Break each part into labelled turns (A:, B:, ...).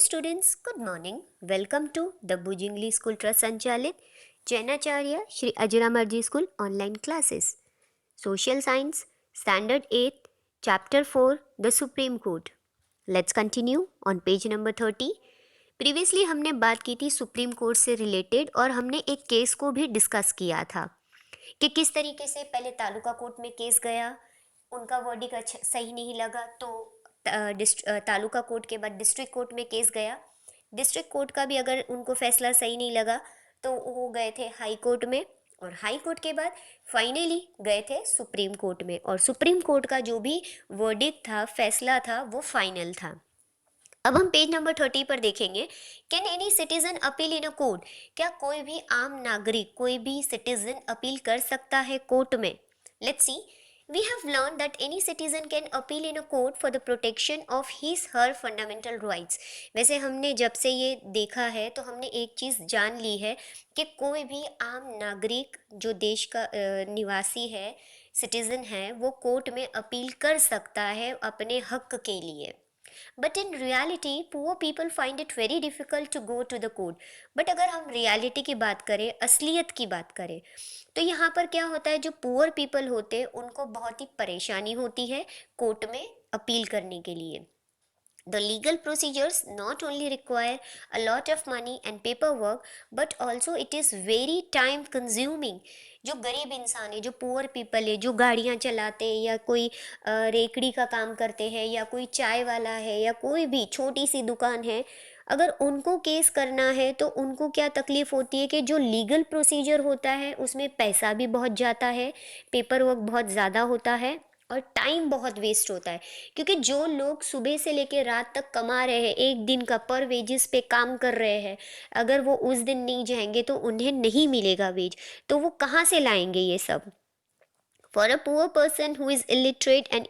A: students, good morning. Welcome to the Bujingli School Trust Sanchalit Jainacharya Shri Ajiramarji School online classes. Social Science, Standard 8, Chapter 4, The Supreme Court. Let's continue on page number 30. Previously हमने बात की थी supreme court से related और हमने एक case को भी डिस्कस किया था कि किस तरीके से पहले तालुका कोर्ट में केस गया, उनका वर्डिक्ट सही नहीं लगा तो तालुका कोर्ट के बाद डिस्ट्रिक्ट कोर्ट में केस गया। डिस्ट्रिक्ट कोर्ट का भी अगर उनको फैसला सही नहीं लगा तो वो गए थे हाई कोर्ट में और हाई कोर्ट के बाद फाइनली गए थे सुप्रीम कोर्ट में और सुप्रीम कोर्ट का जो भी वर्डिक्ट था, फैसला था, वो फाइनल था। अब हम पेज नंबर 30 पर देखेंगे, can any citizen appeal in a court? क्या कोई भी आम नागरिक, कोई भी सिटीजन अपील कर सकता है कोर्ट में? Let's see, we have learn that any citizen can appeal in a court for the protection of his her fundamental rights. वैसे हमने जब से ये देखा है तो हमने एक चीज़ जान ली है कि कोई भी आम नागरिक जो देश का निवासी है, सिटीजन है, वो कोर्ट में अपील कर सकता है अपने हक के लिए। But in reality poor people find it very difficult to go to the court. But अगर हम रियलिटी की बात करें, असलियत की बात करें, तो यहाँ पर क्या होता है, जो पुअर पीपल होते हैं उनको बहुत ही परेशानी होती है कोर्ट में अपील करने के लिए। The legal procedures not only require a lot of money and paperwork, but also it is very time consuming. जो गरीब इंसान है, जो पुअर पीपल है, जो गाड़ियाँ चलाते हैं या कोई रेकड़ी का काम करते हैं या कोई चाय वाला है या कोई भी छोटी सी दुकान है, अगर उनको केस करना है तो उनको क्या तकलीफ होती है कि जो लीगल प्रोसीजर होता है उसमें पैसा भी बहुत जाता है, पेपर वर्क बहुत ज़्यादा होता है और टाइम बहुत वेस्ट होता है। क्योंकि जो लोग सुबह से लेकर रात तक कमा रहे हैं, एक दिन का पर वेजेस पे काम कर रहे हैं, अगर वो उस दिन नहीं जाएंगे तो उन्हें नहीं मिलेगा वेज, तो वो कहाँ से लाएंगे ये सब? For a poor person who is illiterate and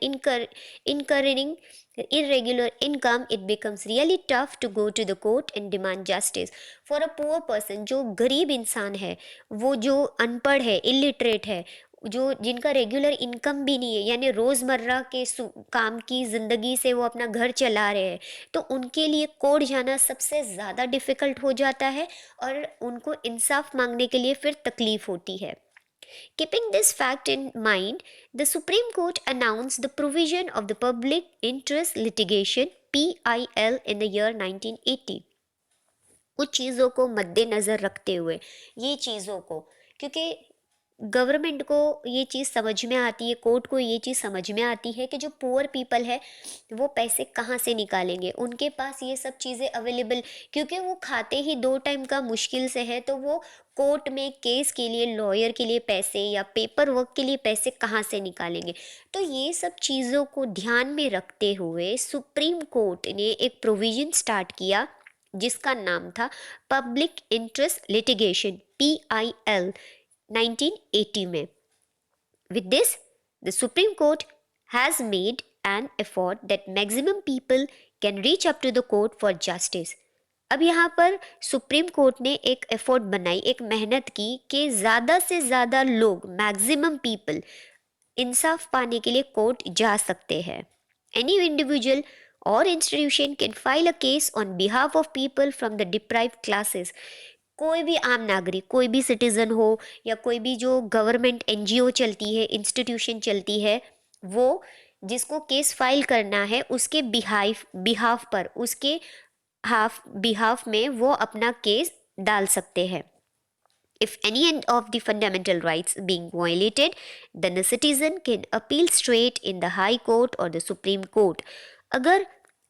A: incurring irregular income, it becomes really tough to go to the court and demand justice. For a poor person, जो गरीब इंसान है, वो जो अनपढ़ है, इलिटरेट है, जो जिनका रेगुलर इनकम भी नहीं है, यानी रोज़मर्रा के काम की ज़िंदगी से वो अपना घर चला रहे हैं, तो उनके लिए कोर्ट जाना सबसे ज़्यादा डिफ़िकल्ट हो जाता है और उनको इंसाफ मांगने के लिए फिर तकलीफ़ होती है। Keeping this fact in mind, the Supreme Court announced the provision of the Public Interest Litigation (PIL) in the year 1980. कुछ चीज़ों को मद्देनज़र रखते हुए, ये चीज़ों को, क्योंकि गवर्नमेंट को ये चीज़ समझ में आती है, कोर्ट को ये चीज़ समझ में आती है कि जो पुअर पीपल है वो पैसे कहाँ से निकालेंगे, उनके पास ये सब चीज़ें अवेलेबल, क्योंकि वो खाते ही 2 टाइम का मुश्किल से है, तो वो कोर्ट में केस के लिए, लॉयर के लिए पैसे या पेपर वर्क के लिए पैसे कहाँ से निकालेंगे। तो ये सब चीज़ों को ध्यान में रखते हुए सुप्रीम कोर्ट ने एक प्रोविज़न स्टार्ट किया जिसका नाम था पब्लिक इंटरेस्ट लिटिगेशन (PIL) 1980 में। With this, the Supreme Court has made an effort that maximum people can reach up to the court for justice. अब यहाँ पर सुप्रीम कोर्ट ने एक एफर्ट बनाई, एक मेहनत की कि ज़्यादा से ज़्यादा लोग, मैक्सिमम पीपल, इंसाफ पाने के लिए कोर्ट जा सकते हैं। एनी इंडिविजुअल और institution can file a case on behalf of people from the deprived classes. कोई भी आम नागरिक, कोई भी सिटीज़न हो या कोई भी जो गवर्नमेंट एनजीओ चलती है, इंस्टीट्यूशन चलती है, वो जिसको केस फाइल करना है उसके बिहाफ पर, उसके बिहाफ में वो अपना केस डाल सकते हैं। If any end of the fundamental rights being violated, then the citizen can appeal straight in the High Court or the Supreme Court. अगर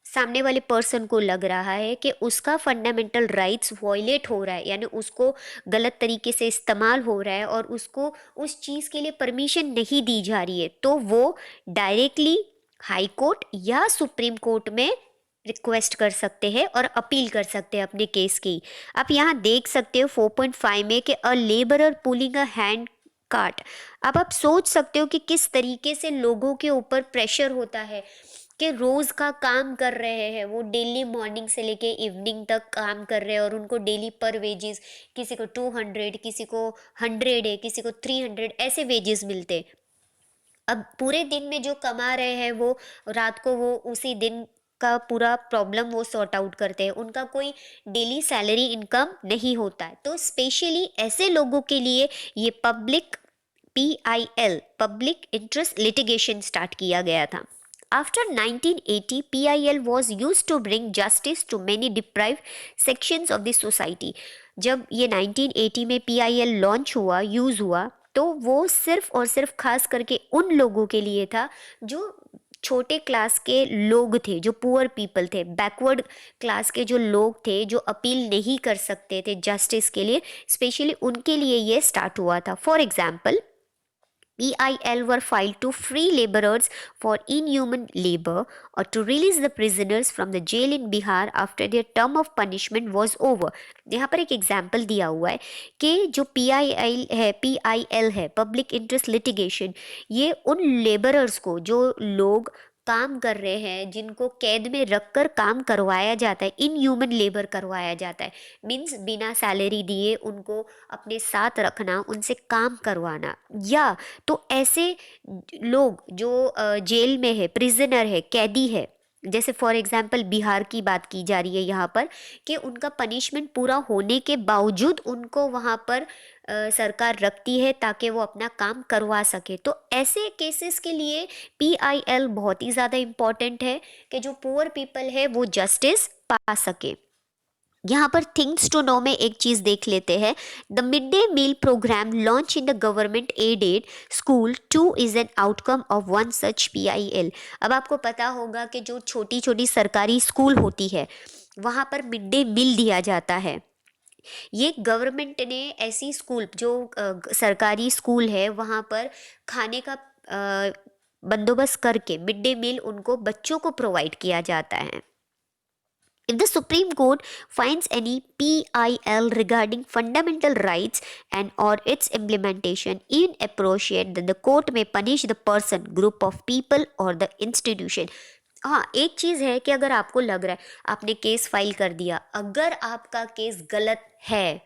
A: सामने वाले पर्सन को लग रहा है कि उसका फंडामेंटल राइट्स वायलेट हो रहा है, यानी उसको गलत तरीके से इस्तेमाल हो रहा है और उसको उस चीज़ के लिए परमिशन नहीं दी जा रही है, तो वो डायरेक्टली हाई कोर्ट या सुप्रीम कोर्ट में रिक्वेस्ट कर सकते हैं और अपील कर सकते हैं अपने केस की। आप यहाँ देख सकते हो 4.5 में कि a labourer pulling a hand cart. अब आप सोच सकते हो कि किस तरीके से लोगों के ऊपर प्रेशर होता है कि रोज़ का काम कर रहे हैं, वो डेली मॉर्निंग से लेके इवनिंग तक काम कर रहे हैं और उनको डेली पर वेजेस, किसी को 200, किसी को 100 है, किसी को 300, ऐसे वेजेस मिलते। अब पूरे दिन में जो कमा रहे हैं वो रात को वो उसी दिन का पूरा प्रॉब्लम वो सॉर्ट आउट करते हैं, उनका कोई डेली सैलरी इनकम नहीं होता है, तो स्पेशली ऐसे लोगों के लिए ये PIL public interest litigation start किया गया था। After 1980 PIL was used to bring justice to many deprived sections of the society। जब ये 1980 में PIL लॉन्च हुआ, यूज़ हुआ, तो वो सिर्फ और सिर्फ खास करके उन लोगों के लिए था जो छोटे क्लास के लोग थे, जो पुअर पीपल थे, बैकवर्ड क्लास के जो लोग थे, जो अपील नहीं कर सकते थे जस्टिस के लिए, स्पेशली उनके लिए ये स्टार्ट हुआ था। For example, PIL were filed to free laborers for inhuman labor or to release the prisoners from the jail in Bihar after their term of punishment was over। यहाँ पर एक एग्जाम्पल दिया हुआ है कि जो PIL है पब्लिक इंटरेस्ट लिटिगेशन, ये उन लेबरर्स को, जो लोग काम कर रहे हैं, जिनको कैद में रखकर काम करवाया जाता है, इनह्यूमन लेबर करवाया जाता है, मीन्स बिना सैलरी दिए उनको अपने साथ रखना, उनसे काम करवाना, या तो ऐसे लोग जो जेल में है, प्रिजनर है, कैदी है, जैसे फॉर एग्जांपल बिहार की बात की जा रही है यहाँ पर, कि उनका पनिशमेंट पूरा होने के बावजूद उनको वहाँ पर सरकार रखती है ताकि वो अपना काम करवा सके। तो ऐसे केसेस के लिए PIL बहुत ही ज़्यादा इम्पॉर्टेंट है कि जो पुअर पीपल है वो जस्टिस पा सके। यहाँ पर थिंग्स टू नो में एक चीज़ देख लेते हैं। The mid day meal programme launch in the government aided school 2 is an outcome of one such PIL। अब आपको पता होगा कि जो छोटी छोटी सरकारी स्कूल होती है वहाँ पर मिड डे मील दिया जाता है। ये गवर्नमेंट ने ऐसी स्कूल, जो सरकारी स्कूल है, वहाँ पर खाने का बंदोबस्त करके मिड डे मील उनको बच्चों को प्रोवाइड किया जाता है। If the Supreme Court finds any PIL regarding fundamental rights and or its implementation inappropriate, then the court may punish the person, group of people or the institution। हाँ, एक चीज़ है कि अगर आपको लग रहा है, आपने केस फाइल कर दिया, अगर आपका केस गलत है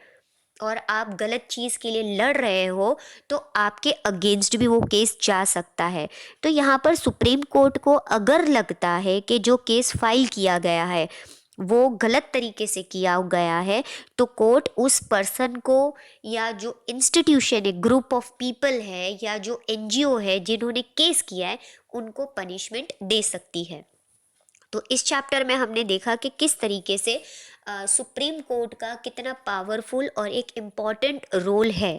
A: और आप गलत चीज़ के लिए लड़ रहे हो, तो आपके अगेंस्ट भी वो केस जा सकता है। तो यहाँ पर सुप्रीम कोर्ट को अगर लगता है कि जो केस फाइल किया गया है वो गलत तरीके से किया गया है, तो कोर्ट उस पर्सन को, या जो इंस्टीट्यूशन है, ग्रुप ऑफ पीपल है, या जो NGO है जिन्होंने केस किया है, उनको पनिशमेंट दे सकती है। तो इस चैप्टर में हमने देखा कि किस तरीके से सुप्रीम कोर्ट का कितना पावरफुल और एक इम्पॉर्टेंट रोल है